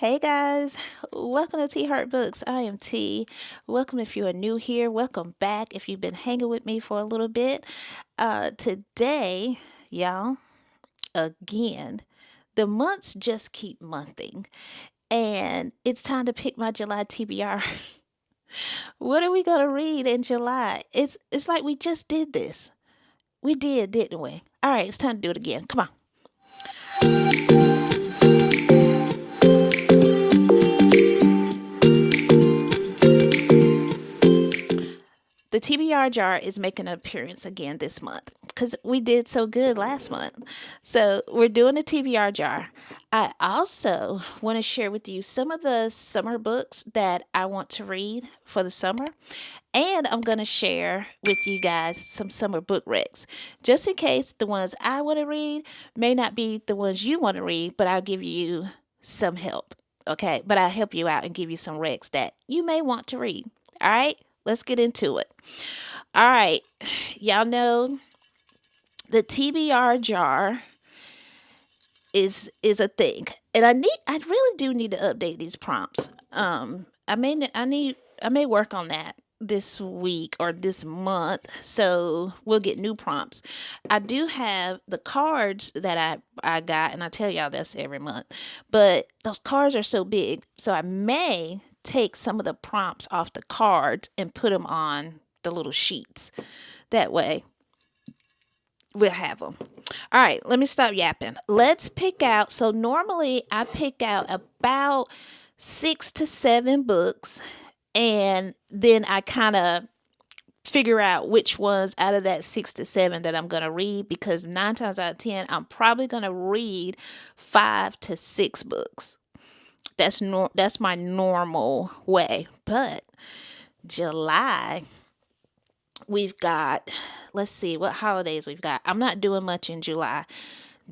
Hey guys, welcome to T Heart Books. I am T. Welcome if you are new here. Welcome back if you've been hanging with me for a little bit. Today, y'all, again, the months just keep monthing, and it's time to pick my July TBR. What are we gonna read in July? It's like we just did this. We did, didn't we? All right, it's time to do it again. Come on. The TBR jar is making an appearance again this month because we did so good last month. So we're doing a TBR jar. I also want to share with you some of the summer books that I want to read for the summer. And I'm going to share with you guys some summer book recs, just in case the ones I want to read may not be the ones you want to read, but I'll give you some help. Okay, but I'll help you out and give you some recs that you may want to read. All right, let's get into it. All right, y'all know the TBR jar is a thing, and I really do need to update these prompts. I may work on that this week or this month, so we'll get new prompts. I do have the cards that I got, and I tell y'all this every month, but those cards are so big, so I may take some of the prompts off the cards and put them on the little sheets. That way we'll have them. All right, let me stop yapping. Let's pick out. So normally I pick out about 6 to 7 books, and then I kind of figure out which ones out of that 6 to 7 that I'm going to read, because 9 times out of 10 I'm probably going to read 5 to 6 books. That's my normal way. But July, we've got, let's see what holidays we've got. I'm not doing much in July.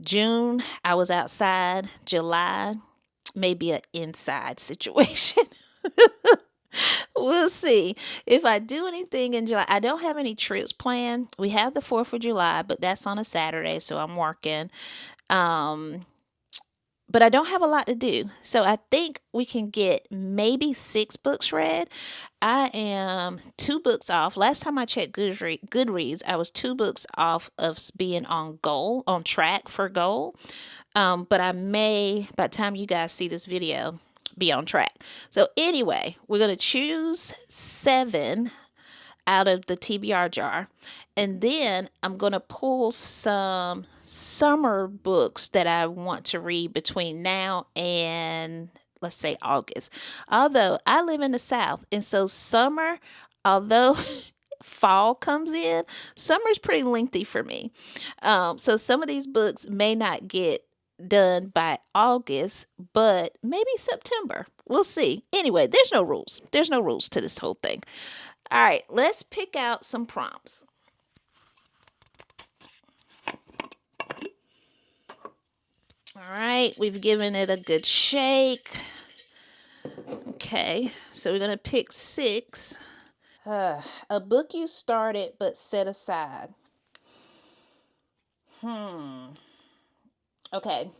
June, I was outside. July, maybe an inside situation. We'll see if I do anything in July. I don't have any trips planned. We have the 4th of July, but that's on a Saturday, so I'm working. But I don't have a lot to do. So I think we can get maybe 6 books read. I am 2 books off. Last time I checked Goodreads, I was 2 books off of being on track for goal. But I may, by the time you guys see this video, be on track. So anyway, we're going to choose 7 out of the TBR jar. And then I'm going to pull some summer books that I want to read between now and, let's say, August. Although I live in the South, and so summer, although fall comes in, summer's pretty lengthy for me. So some of these books may not get done by August, but maybe September. We'll see. Anyway, there's no rules. There's no rules to this whole thing. All right, let's pick out some prompts. All right, we've given it a good shake. Okay, so we're going to pick 6. A book you started but set aside. Okay,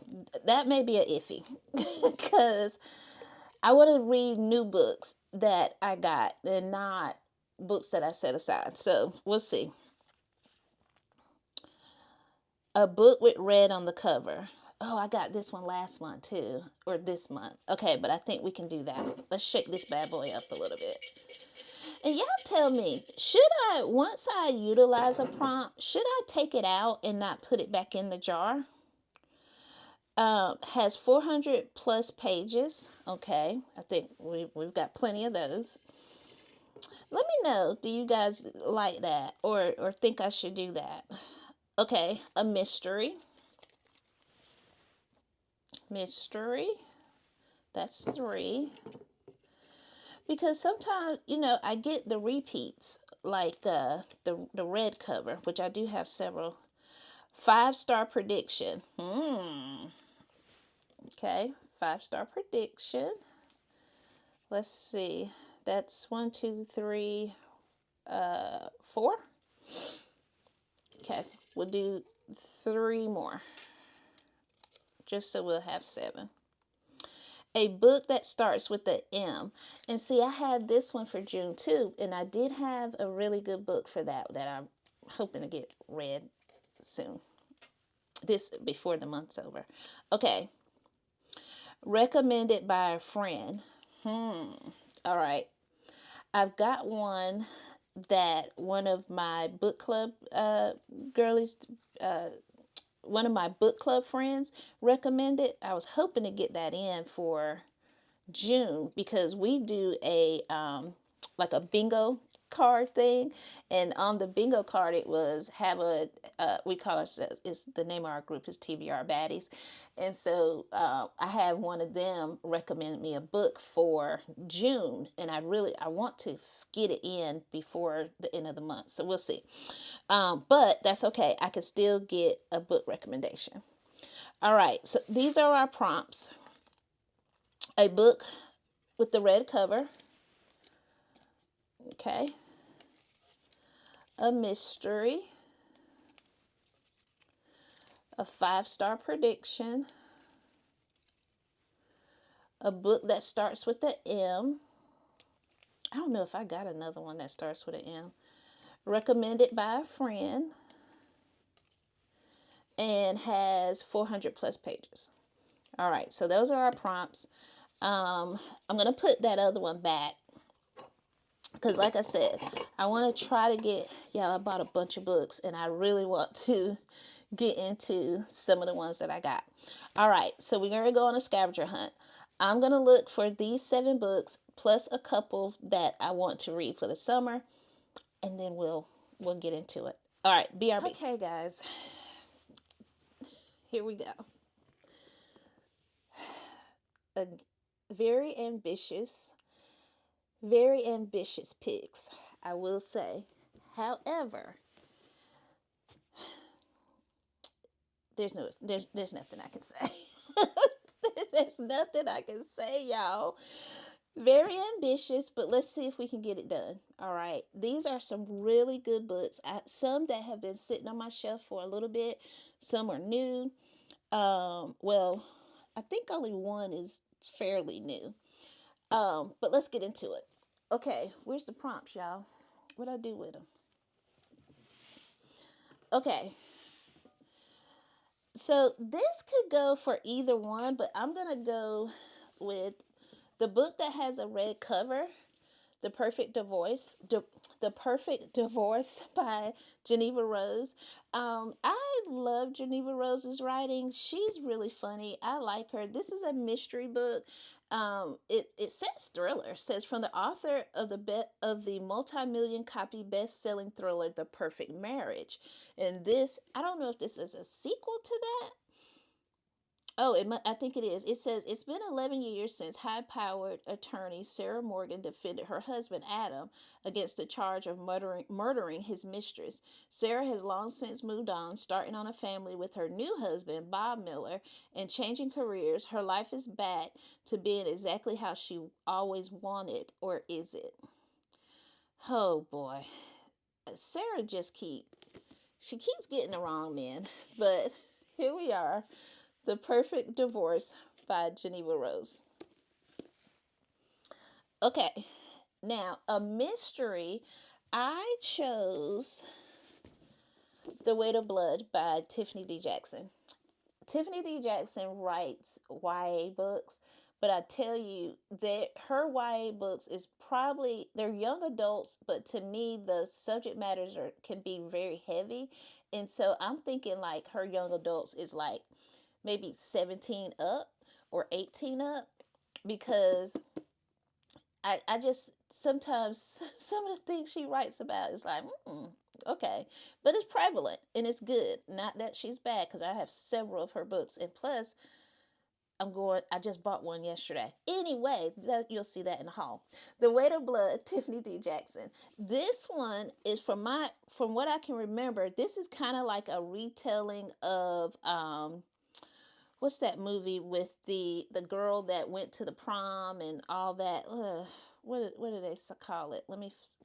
that may be a iffy because I want to read new books that I got and not books that I set aside. So we'll see. A book with red on the cover. Oh, I got this one last month too, or this month. Okay, but I think we can do that. Let's shake this bad boy up a little bit. And y'all tell me, once I utilize a prompt, should I take it out and not put it back in the jar? Has 400 plus pages. Okay, I think we've got plenty of those. Let me know, do you guys like that or think I should do that? Okay, a mystery. Mystery. That's 3. Because sometimes, I get the repeats, like the red cover, which I do have several. 5-star prediction. Okay, 5-star prediction. Let's see. That's 1, 2, 3, 4. Okay, we'll do 3 more, just so we'll have 7. A book that starts with the M. And see, I had this one for June too, and I did have a really good book for that I'm hoping to get read soon. This before the month's over. Okay. Recommended by a friend. All right. I've got one that one of my book club girlies, one of my book club friends recommended. I was hoping to get that in for June because we do a like a bingo card thing, and on the bingo card it was have a we call ourselves, it's the name of our group is TBR Baddies, and so I had one of them recommend me a book for June, and I want to get it in before the end of the month, so we'll see, but that's okay, I can still get a book recommendation. All right, so these are our prompts. A book with the red cover. Okay. A mystery. A 5-star prediction. A book that starts with the M. I don't know if I got another one that starts with an M. Recommended by a friend. And has 400 plus pages. All right, so those are our prompts. I'm going to put that other one back because like I said, I want to try to get, I bought a bunch of books and I really want to get into some of the ones that I got. All right, so we're going to go on a scavenger hunt. I'm going to look for these 7 books plus a couple that I want to read for the summer, and then we'll get into it. All right, BRB. Okay, guys, here we go. A very ambitious picks, I will say. However, there's nothing I can say. There's nothing I can say, y'all. Very ambitious, but let's see if we can get it done. All right. These are some really good books. Some that have been sitting on my shelf for a little bit. Some are new. Well, I think only one is fairly new. But let's get into it. Okay, where's the prompts, y'all? What'd I do with them? Okay. So this could go for either one, but I'm going to go with the book that has a red cover, The Perfect Divorce, The Perfect Divorce by Geneva Rose. I love Geneva Rose's writing. She's really funny. I like her. This is a mystery book. It says thriller. It says from the author of the multi-million copy best-selling thriller The Perfect Marriage. And this, I don't know if this is a sequel to that. Oh, I think it is. It says it's been 11 years since high-powered attorney Sarah Morgan defended her husband Adam against the charge of murdering his mistress. Sarah has long since moved on, starting on a family with her new husband Bob Miller, and changing careers. Her life is back to being exactly how she always wanted, or is it? Oh boy, Sarah she keeps getting the wrong men, but here we are. The Perfect Divorce by Geneva Rose. Okay, now a mystery. I chose The Weight of Blood by Tiffany D. Jackson. Tiffany D. Jackson writes YA books, but I tell you that her YA books is probably, they're young adults, but to me the subject matters can be very heavy, and so I'm thinking like her young adults is like maybe 17 up or 18 up, because I just sometimes some of the things she writes about is like, okay, but it's prevalent and it's good. Not that she's bad, because I have several of her books, and plus I just bought one yesterday. Anyway, you'll see that in the haul. The Weight of Blood, Tiffany D. Jackson. This one is from what I can remember, this is kind of like a retelling of what's that movie with the girl that went to the prom and all that? What do they call it?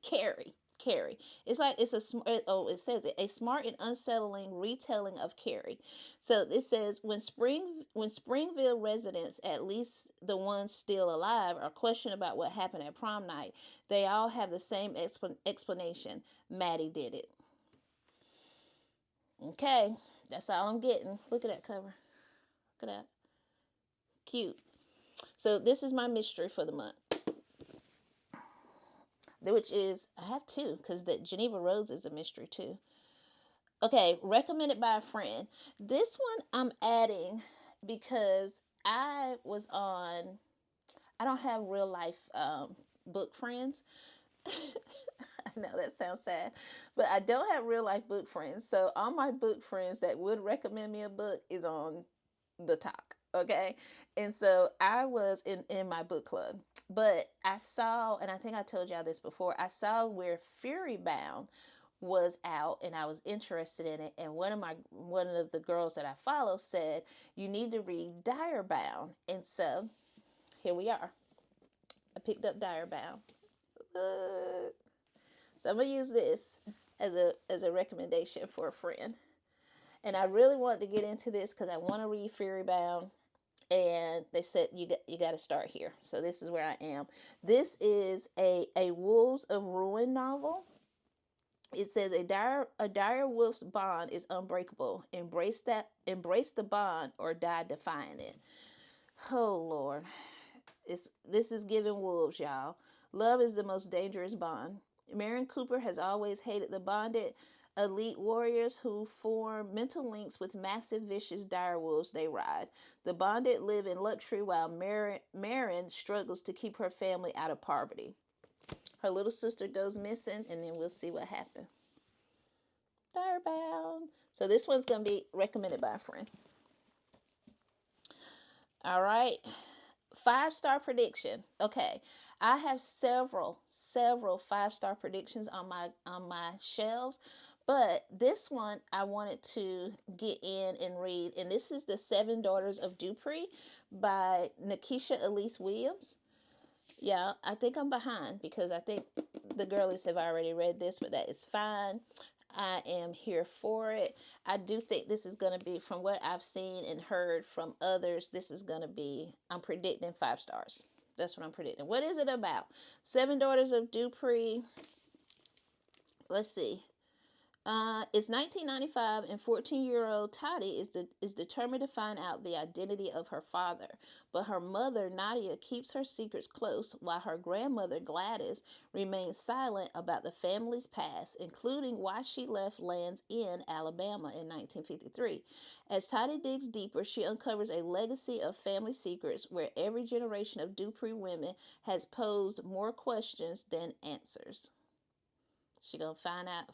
Carrie. Carrie. It's like it's it says it, a smart and unsettling retelling of Carrie. So it says when Springville residents, at least the ones still alive, are questioned about what happened at prom night, they all have the same explanation. Maddie did it. Okay, that's all I'm getting. Look at that cover. Look at that. Cute. So this is my mystery for the month, which is, I have two, because the Geneva Rose is a mystery too. Okay, recommended by a friend. This one I'm adding because I don't have real life book friends. I know that sounds sad, but I don't have real life book friends. So all my book friends that would recommend me a book is on the talk. Okay. And so I was in my book club, but I saw, and I think I told y'all this before, I saw where Fury Bound was out and I was interested in it. And one of the girls that I follow said, you need to read Dire Bound. And so here we are. I picked up Dire Bound. So I'm going to use this as a recommendation for a friend. And I really wanted to get into this because I want to read Fury Bound. And they said you got to start here. So this is where I am. This is a Wolves of Ruin novel. It says a dire wolf's bond is unbreakable. Embrace the bond or die defying it. Oh Lord. This is giving wolves, y'all. Love is the most dangerous bond. Marion Cooper has always hated the bonded elite warriors who form mental links with massive, vicious dire wolves they ride. The bonded live in luxury while Marion struggles to keep her family out of poverty. Her little sister goes missing, and then we'll see what happens. Dire Bound. So this one's going to be recommended by a friend. All right. 5-star prediction. Okay, I have several 5-star predictions on my shelves, but this one I wanted to get in and read, and this is The 7 Daughters of Dupree by Nikisha Elise Williams. Yeah, I think I'm behind because I think the girlies have already read this, but that is fine. I am here for it. I do think this is going to be, from what I've seen and heard from others, this is going to be, I'm predicting 5 stars. That's what I'm predicting. What is it about? 7 Daughters of Dupree. Let's see. It's 1995, and 14-year-old Toddy is determined to find out the identity of her father. But her mother, Nadia, keeps her secrets close, while her grandmother, Gladys, remains silent about the family's past, including why she left Land's End, Alabama, in 1953. As Toddy digs deeper, she uncovers a legacy of family secrets where every generation of Dupree women has posed more questions than answers. She gonna find out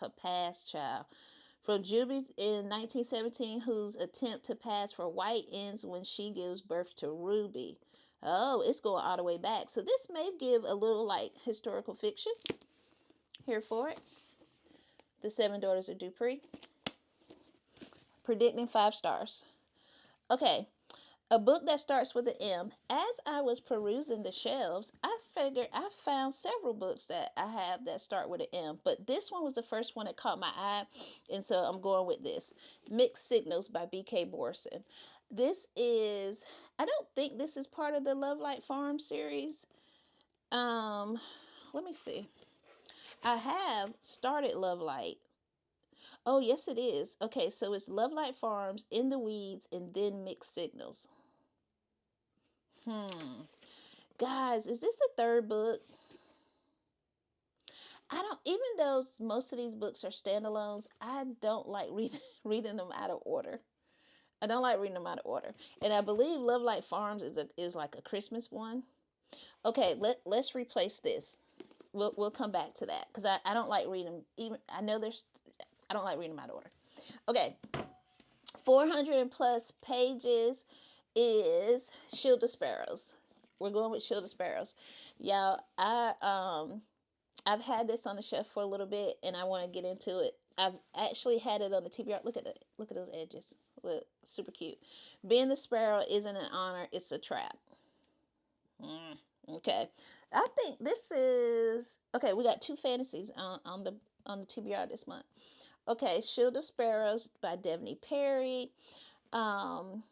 her past, child. From Juby in 1917, whose attempt to pass for white ends when she gives birth to Ruby. Oh, it's going all the way back. So this may give a little like historical fiction. Here for it. The 7 Daughters of Dupree. Predicting 5 stars. Okay. A book that starts with an M. As I was perusing the shelves, I figured I found several books that I have that start with an M, but this one was the first one that caught my eye, and so I'm going with this. Mixed Signals by B.K. Borson. This is, I don't think this is part of the Love Light Farm series. Let me see. I have started Love Light. Oh, yes, it is. Okay, so it's Love Light Farms, In the Weeds, and then Mixed Signals. Guys, is this the 3rd book? I don't, even though most of these books are standalones, I don't like reading them out of order. I don't like reading them out of order. And I believe Love Light Farms is like a Christmas one. Okay, let's replace this. We'll come back to that because I don't like reading, even I don't like reading them out of order. Okay. 400 plus pages is Shield of Sparrows. We're going with Shield of Sparrows. Y'all, I've had this on the shelf for a little bit and I want to get into it. I've actually had it on the TBR. Look at those edges. Look, super cute. Being the sparrow isn't an honor, it's a trap. Okay. I think this is okay. We got two fantasies on the TBR this month. Okay, Shield of Sparrows by Devney Perry. Um,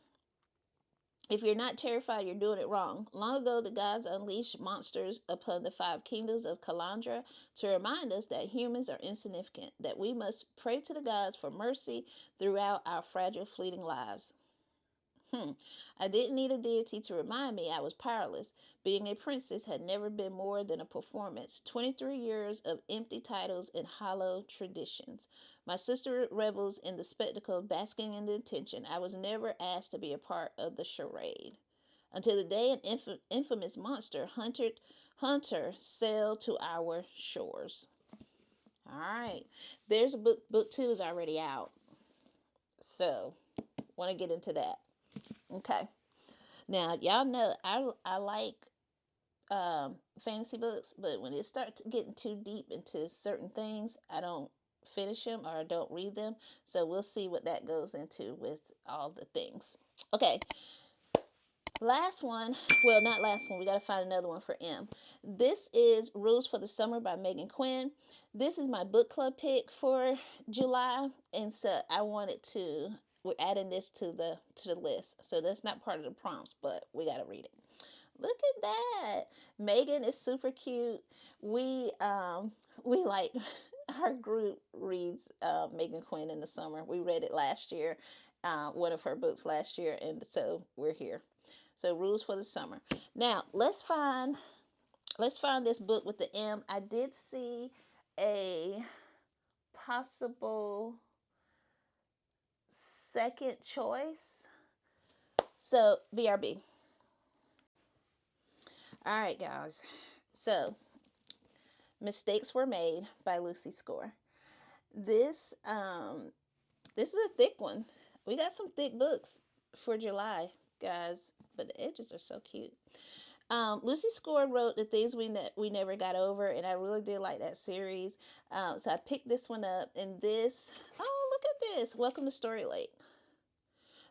if you're not terrified, you're doing it wrong. Long ago, the gods unleashed monsters upon the five kingdoms of Kalandra to remind us that humans are insignificant, that we must pray to the gods for mercy throughout our fragile, fleeting lives. I didn't need a deity to remind me I was powerless. Being a princess had never been more than a performance. 23 years of empty titles and hollow traditions. My sister revels in the spectacle, basking in the attention. I was never asked to be a part of the charade. Until the day an infamous monster hunter sailed to our shores. All right. There's a book. Book 2 is already out. So, want to get into that. Okay. Now, y'all know I like fantasy books, but when it starts getting too deep into certain things, I don't finish them or I don't read them. So we'll see what that goes into with all the things. Okay. Last one. Well, not last one. We got to find another one for M. This is Rules for the Summer by Megan Quinn. This is my book club pick for July. And so I wanted to, we're adding this to the list. So that's not part of the prompts, but we got to read it. Look at that. Megan is super cute. We like our group reads Megan Quinn in the summer. We read it last year, one of her books last year, and so we're here. So Rules for the Summer. Now let's find this book with the M. I did see a possible second choice. So BRB. All right, guys. So Mistakes Were Made by Lucy Score. This is a thick one. We got some thick books for July, guys, but the edges are so cute. Lucy Score wrote The Things We Never Got Over, and I really did like that series. So I picked this one up, and this, oh, look at this. Welcome to Story Lake.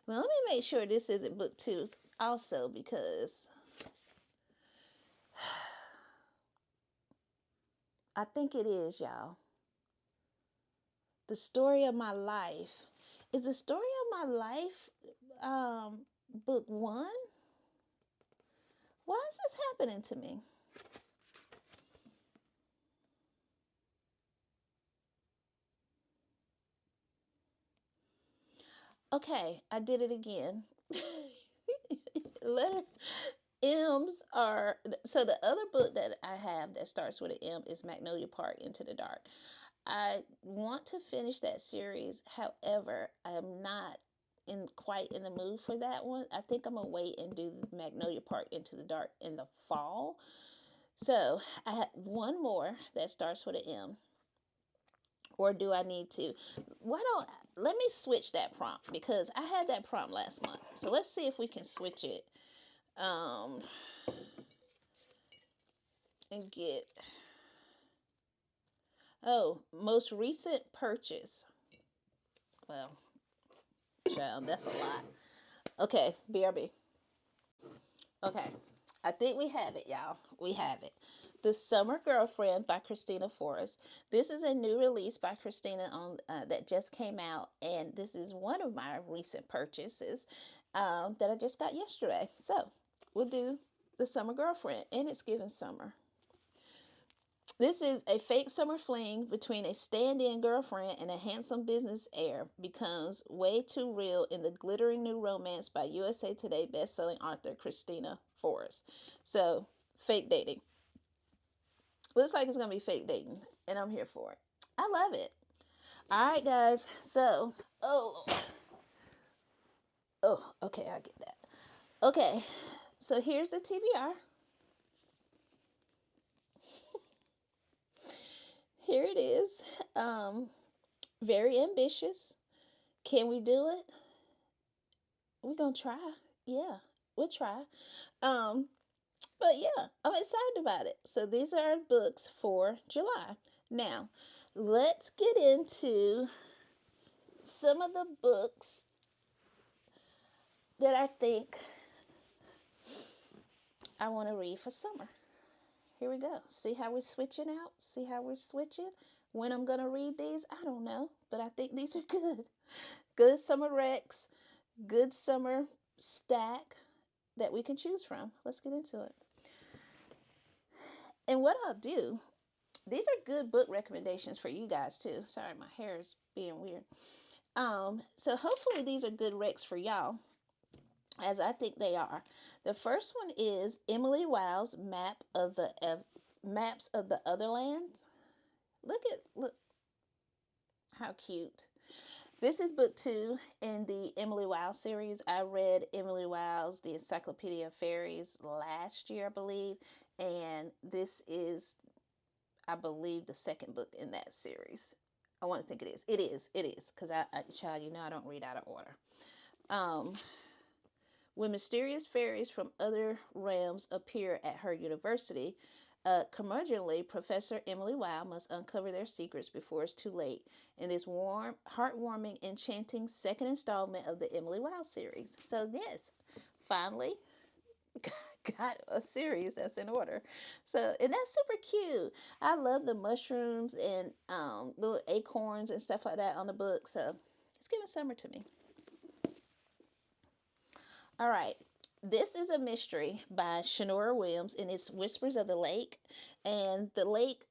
Well, let me make sure this isn't book 2 also, because I think it is, y'all. The Story of My Life. Is The Story of My Life book 1? Why is this happening to me? Okay, I did it again. Letter M's are, so the other book that I have that starts with an M is Magnolia Park Into the Dark. I want to finish that series. However, I am not quite in the mood for that one. I think I'm gonna wait and do Magnolia Park Into the Dark in the fall. So I have one more that starts with an M. Or do I need to? Let me switch that prompt, because I had that prompt last month. So let's see if we can switch it. And get, most recent purchase. Well, child, that's a lot. Okay, BRB. Okay, I think we have it, y'all. We have it. The Summer Girlfriend by Christina Forrest. This is a new release by Christina that just came out, and this is one of my recent purchases that I just got yesterday. So we'll do The Summer Girlfriend, and it's giving summer. This is a fake summer fling between a stand-in girlfriend and a handsome business heir becomes way too real in the glittering new romance by USA Today bestselling author Christina Forrest. So, fake dating. Looks like it's going to be fake dating, and I'm here for it. I love it. All right, guys. So, okay, I get that. Okay, so here's the TBR. Here it is. Very ambitious. Can we do it? We're gonna try. Yeah, we'll try. But yeah, I'm excited about it. So these are our books for July. Now, let's get into some of the books that I think I want to read for summer. here we go. See how we're switching out? See how we're switching? When I'm going to read these, I don't know, but I think these are good. Good summer recs, good summer stack that we can choose from. Let's get into it. And what I'll do, these are good book recommendations for you guys too. Sorry, my hair is being weird. So hopefully these are good recs for y'all, as I think they are. The first one is Emily Wild's Maps of the Other Lands. Look how cute. This is book 2 in the Emily Wild series. I read Emily Wild's The Encyclopedia of Fairies last year, I believe, and this is, I believe, the second book in that series. I want to think it is. It is, because child, you know I don't read out of order. When mysterious fairies from other realms appear at her university, curmudgeonly Professor Emily Wild must uncover their secrets before it's too late in this warm, heartwarming, enchanting second installment of the Emily Wild series. So yes, finally got a series that's in order. So, and that's super cute. I love the mushrooms and little acorns and stuff like that on the book. So it's giving summer to me. All right. This is a mystery by Shanora Williams, and it's Whispers of the Lake. And the lake,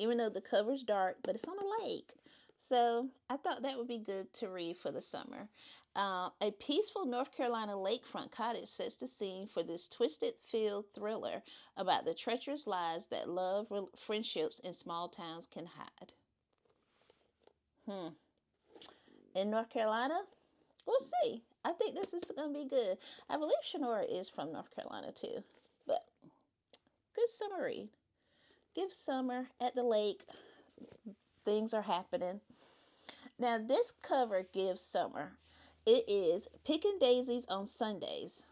even though the cover's dark, but it's on a lake. So I thought that would be good to read for the summer. A peaceful North Carolina lakefront cottage sets the scene for this twisted-filled thriller about the treacherous lies that love, friendships in small towns can hide. In North Carolina? We'll see. I think this is going to be good. I believe Shanora is from North Carolina too. But good summer read. Give summer at the lake. Things are happening. Now this cover gives summer. It is Picking Daisies on Sundays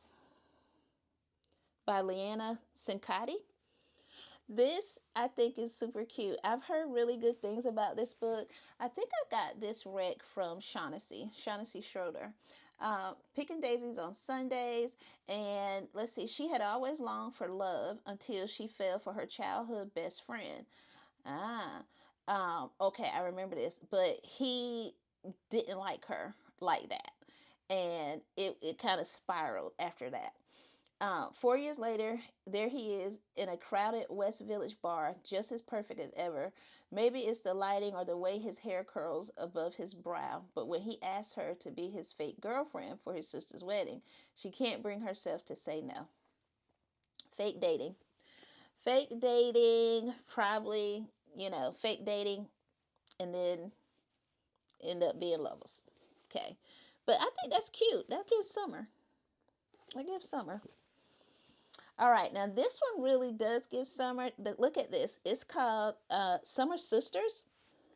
by Leanna Sincati. This, I think, is super cute. I've heard really good things about this book. I think I got this rec from Shaughnessy Schroeder. Picking Daisies on Sundays. And let's see, she had always longed for love until she fell for her childhood best friend. Okay, I remember this. But he didn't like her like that. And it kind of spiraled after that. 4 years later, there he is in a crowded West Village bar, just as perfect as ever. Maybe it's the lighting or the way his hair curls above his brow, but when he asks her to be his fake girlfriend for his sister's wedding, she can't bring herself to say no. Fake dating. Fake dating, probably, fake dating, and then end up being lovers. Okay. But I think that's cute. That gives summer. All right, now this one really does give summer. Look at this. It's called Summer Sisters.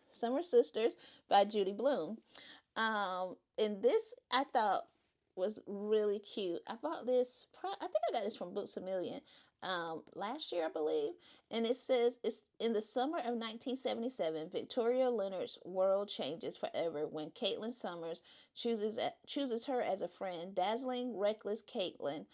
Summer Sisters by Judy Blume. And this I thought was really cute. I bought this, I think I got this from Books A Million last year, I believe. And it says, it's in the summer of 1977, Victoria Leonard's world changes forever when Caitlin Summers chooses her as a friend. Dazzling, reckless Caitlin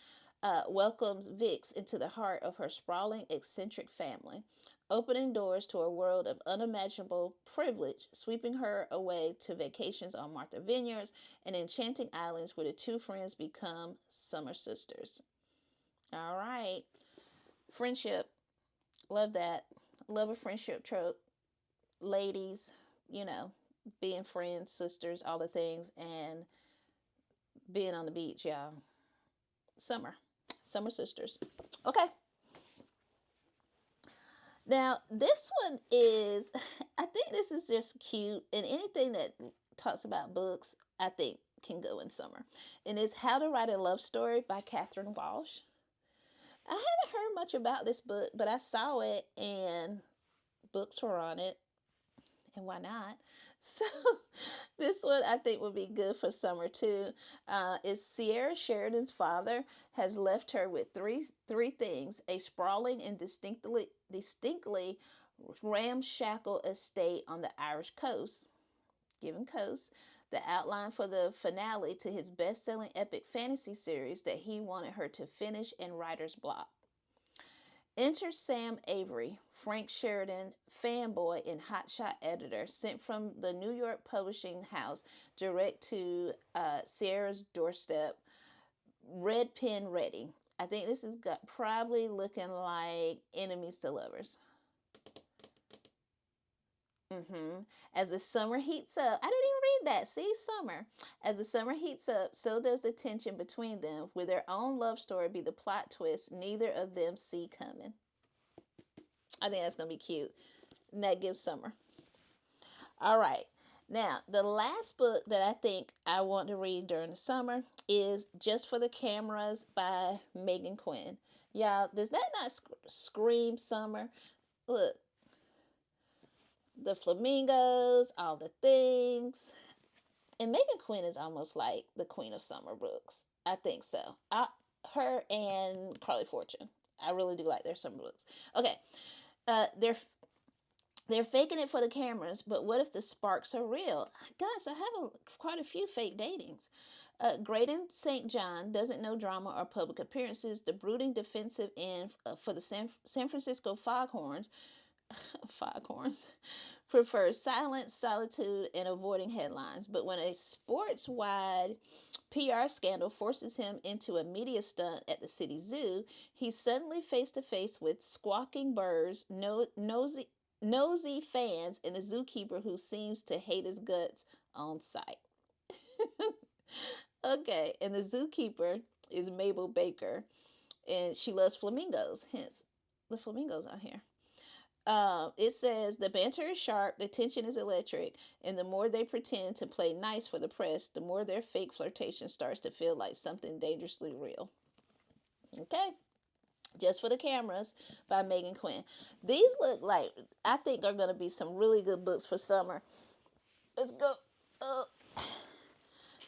welcomes Vix into the heart of her sprawling, eccentric family, opening doors to a world of unimaginable privilege, sweeping her away to vacations on Martha Vineyards and enchanting islands where the two friends become summer sisters. All right. Friendship. Love that. Love a friendship trope. Ladies, being friends, sisters, all the things, and being on the beach, y'all. Summer Sisters. Okay. Now, this one is, I think this is just cute, and anything that talks about books, I think, can go in summer. And it's How to Write a Love Story by Catherine Walsh. I haven't heard much about this book, but I saw it, and books were on it, and why not? So this one I think would be good for summer too. Is Sierra Sheridan's father has left her with three things: a sprawling and distinctly ramshackle estate on the Irish coast, given coast, the outline for the finale to his best-selling epic fantasy series that he wanted her to finish in writer's block. Enter Sam Avery, Frank Sheridan, fanboy and hotshot editor, sent from the New York publishing house direct to Sierra's doorstep. Red pen ready. I think this is probably looking like enemies to lovers. As the summer heats up, I didn't even read that. See, summer. As the summer heats up, so does the tension between them. Will their own love story be the plot twist neither of them see coming? I think that's going to be cute. And that gives summer. All right. Now, the last book that I think I want to read during the summer is Just for the Cameras by Megan Quinn. Y'all, does that not scream summer? Look, the flamingos, all the things. And Megan Quinn is almost like the queen of summer books. I think so. Her and Carly Fortune. I really do like their summer books. Okay. They're faking it for the cameras, but what if the sparks are real? Guys, I have quite a few fake datings. Graydon St. John doesn't know drama or public appearances. The brooding defensive end for the San Francisco Foghorns prefers silence, solitude, and avoiding headlines. But when a sports-wide PR scandal forces him into a media stunt at the city zoo, he's suddenly face to face with squawking birds, nosy fans, and a zookeeper who seems to hate his guts on sight. Okay, and the zookeeper is Mabel Baker, and she loves flamingos, hence the flamingos on here. It says the banter is sharp, the tension is electric, and the more they pretend to play nice for the press, the more their fake flirtation starts to feel like something dangerously real. Okay. Just for the Cameras by Megan Quinn. These look like, I think, are going to be some really good books for summer. Let's go.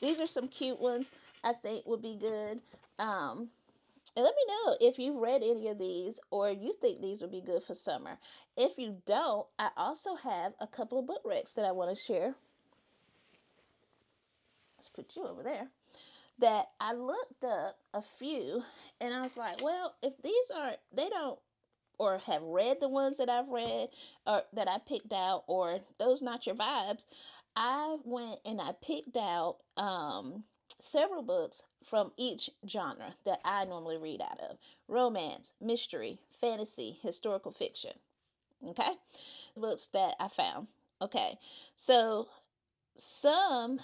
These are some cute ones I think would be good. And let me know if you've read any of these or you think these would be good for summer. If you don't, I also have a couple of book recs that I want to share. Let's put you over there. That I looked up a few and I was like, well, if these aren't, they don't, or have read the ones that I've read or that I picked out, or those not your vibes, I went and I picked out several books from each genre that I normally read out of: romance, mystery, fantasy, historical fiction. Okay, books that I found. Okay, so some.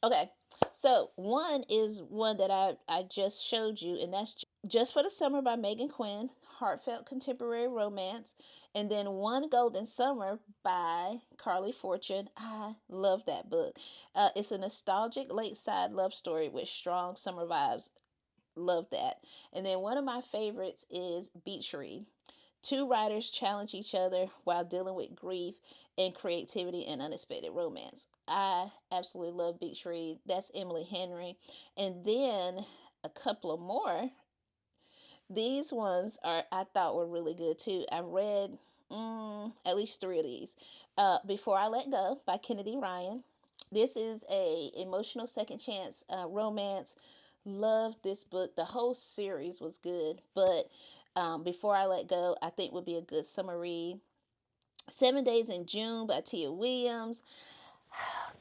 Okay, so one is one that I just showed you, and that's Just for the Summer by Megan Quinn, heartfelt contemporary romance. And then One Golden Summer by Carly Fortune. I love that book. It's a nostalgic lakeside love story with strong summer vibes. Love that. And then one of my favorites is Beach Read. Two writers challenge each other while dealing with grief and creativity and unexpected romance. I absolutely love Beach Read. That's Emily Henry. And then a couple of more. These ones I thought were really good too. I've read at least three of these. Before I Let Go by Kennedy Ryan. This is a emotional second chance romance. Love this book. The whole series was good, but Before I Let Go, I think would be a good summer read. 7 Days in June by Tia Williams.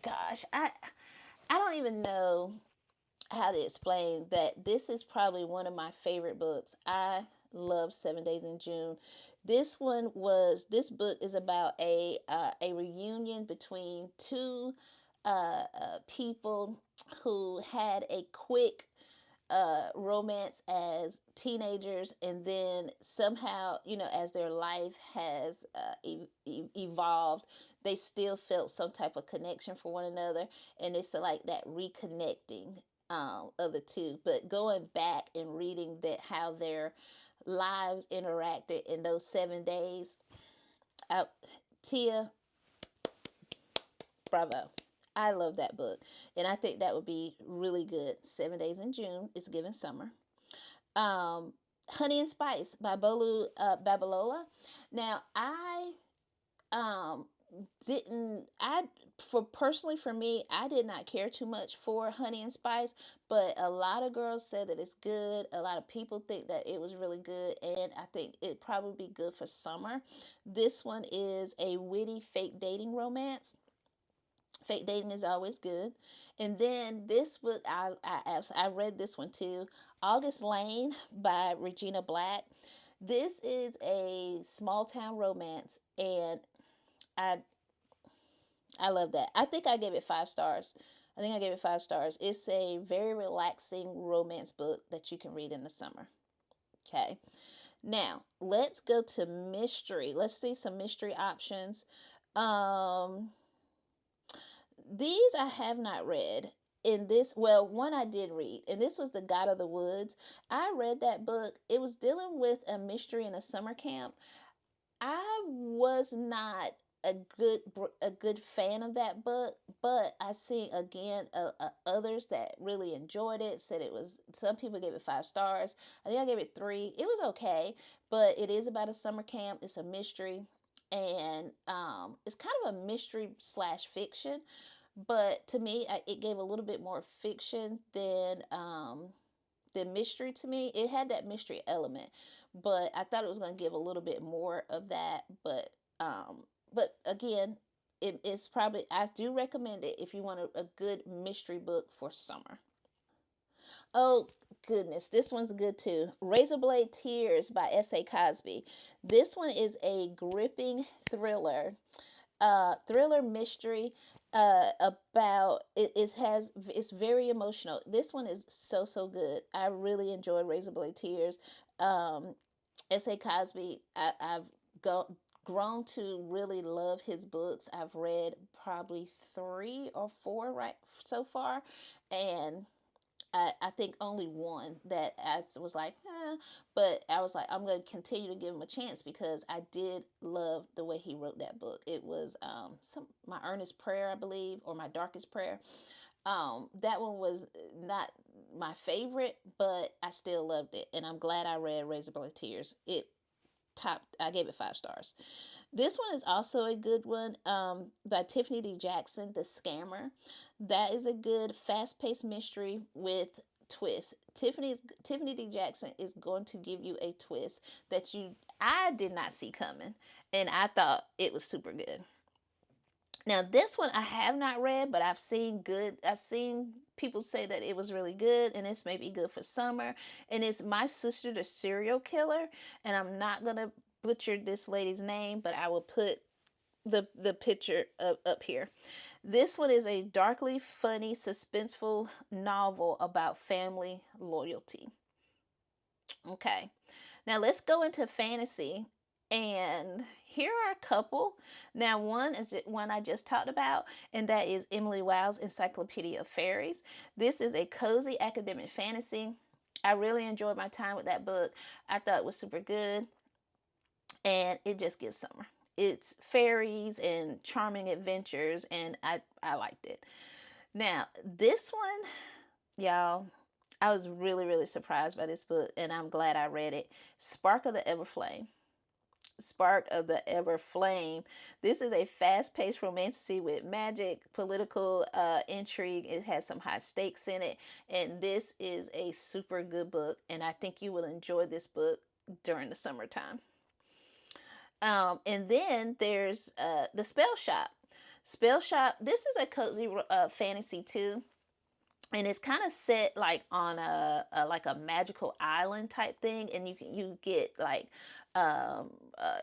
Gosh, I don't even know how to explain that. This is probably one of my favorite books. I love 7 Days in June. This book is about a reunion between two people who had a quick romance as teenagers, and then somehow, as their life has evolved, they still felt some type of connection for one another, and it's like that reconnecting of the two. But going back and reading that how their lives interacted in those 7 days, Tia, bravo. I love that book, and I think that would be really good. 7 Days in June is given summer. Honey and Spice by Bolu Babalola. Now, I for personally for me, I did not care too much for Honey and Spice, but a lot of girls said that it's good. A lot of people think that it was really good, and I think it probably be good for summer. This one is a witty fake dating romance. Fake dating is always good. And then this book, I read this one too, August Lane by Regina Black. This is a small town romance, and I I love that. I think I gave it 5 stars. I think I gave it 5 stars. It's a very relaxing romance book that you can read in the summer. Okay. Now, let's go to mystery. Let's see some mystery options. Um these I have not read. In this, well, one I did read, and this was The God of the Woods. I read that book. It was dealing with a mystery in a summer camp. I was not a good fan of that book, but I see again others that really enjoyed it. Said it was. Some people gave it 5 stars. I think I gave it 3. It was okay, but it is about a summer camp. It's a mystery, and it's kind of a mystery slash fiction. But to me, it gave a little bit more fiction than mystery to me. It had that mystery element, but I thought it was going to give a little bit more of that. But again, it's probably, I do recommend it if you want a good mystery book for summer. Oh goodness, this one's good too. Razorblade Tears by S.A. Cosby. This one is a gripping thriller mystery about it's very emotional. This one is so good. I really enjoyed Razorblade Tears. S.A. Cosby, I've grown to really love his books. I've read probably 3 or 4 right so far, and I think only one that I was like, but I was like, I'm going to continue to give him a chance because I did love the way he wrote that book. It was My Earnest Prayer, I believe, or My Darkest Prayer. That one was not my favorite, but I still loved it, and I'm glad I read Razorblade Tears. I gave it 5 stars. This one is also a good one, by Tiffany D. Jackson, The Scammer. That is a good fast-paced mystery with twist. Tiffany D. Jackson is going to give you a twist that I did not see coming, and I thought it was super good. Now this one I have not read, but I've seen people say that it was really good, and it's maybe good for summer. And it's My Sister the Serial Killer, and I'm not gonna butcher this lady's name, but I will put the picture up here. This one is a darkly funny, suspenseful novel about family loyalty. Okay. Now let's go into fantasy. And here are a couple. Now, one is one I just talked about, and that is Emily Wow's Encyclopedia of Fairies. This is a cozy academic fantasy. I really enjoyed my time with that book. I thought it was super good, and it just gives summer. It's fairies and charming adventures, and I liked it. Now, this one, y'all, I was really surprised by this book, and I'm glad I read it. Spark of the Everflame. Spark of the Everflame. This is a fast-paced romantasy with magic, political intrigue. It has some high stakes in it, and this is a super good book, and I think you will enjoy this book during the summertime. And then there's The Spell Shop. Spell Shop. This is a cozy fantasy too, and it's kind of set like on a magical island type thing, and you get like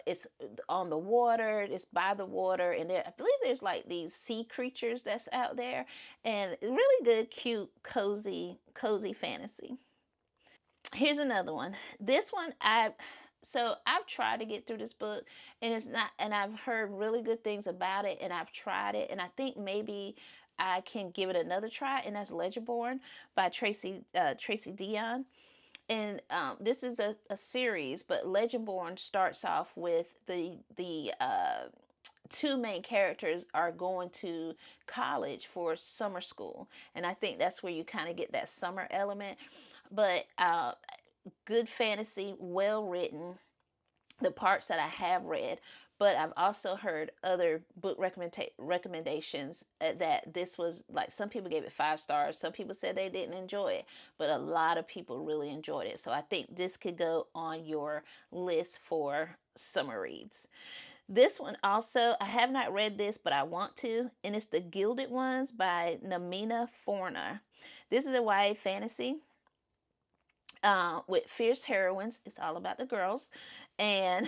it's on the water, it's by the water, and I believe there's like these sea creatures that's out there, and really good, cute, cozy fantasy. Here's another one. This one I've tried to get through this book, and it's not, and I've heard really good things about it, and I've tried it, and I think maybe I can give it another try, and that's Legendborn by Tracy Dion. And this is a series, but Legendborn starts off with the two main characters are going to college for summer school, and I think that's where you kind of get that summer element. But good fantasy, well written. the parts that I have read, but I've also heard other book recommendations that this was like, some people gave it 5 stars, some people said they didn't enjoy it, but a lot of people really enjoyed it. So I think this could go on your list for summer reads. This one also, I have not read this, but I want to, and it's The Gilded Ones by Namina Forna. This is a YA fantasy with fierce heroines. It's all about the girls and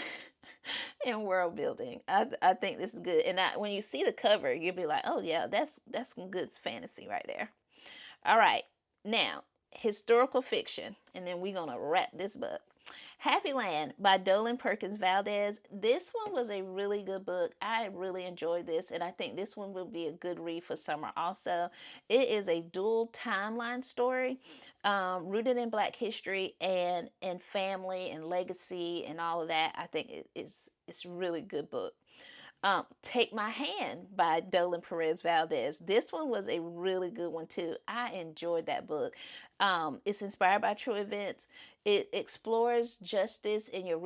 and world building. I think this is good. And when you see the cover, you'll be like, oh yeah, that's some good fantasy right there. All right, now historical fiction, and then we're gonna wrap this book. Happy Land by Dolan Perkins Valdez. This one was a really good book. I really enjoyed this, and I think this one will be a good read for summer also. It is a dual timeline story rooted in Black history and family and legacy and all of that. I think it's a really good book. Take My Hand by Dolan Perez Valdez. This one was a really good one too. I enjoyed that book. It's inspired by true events. It explores justice in your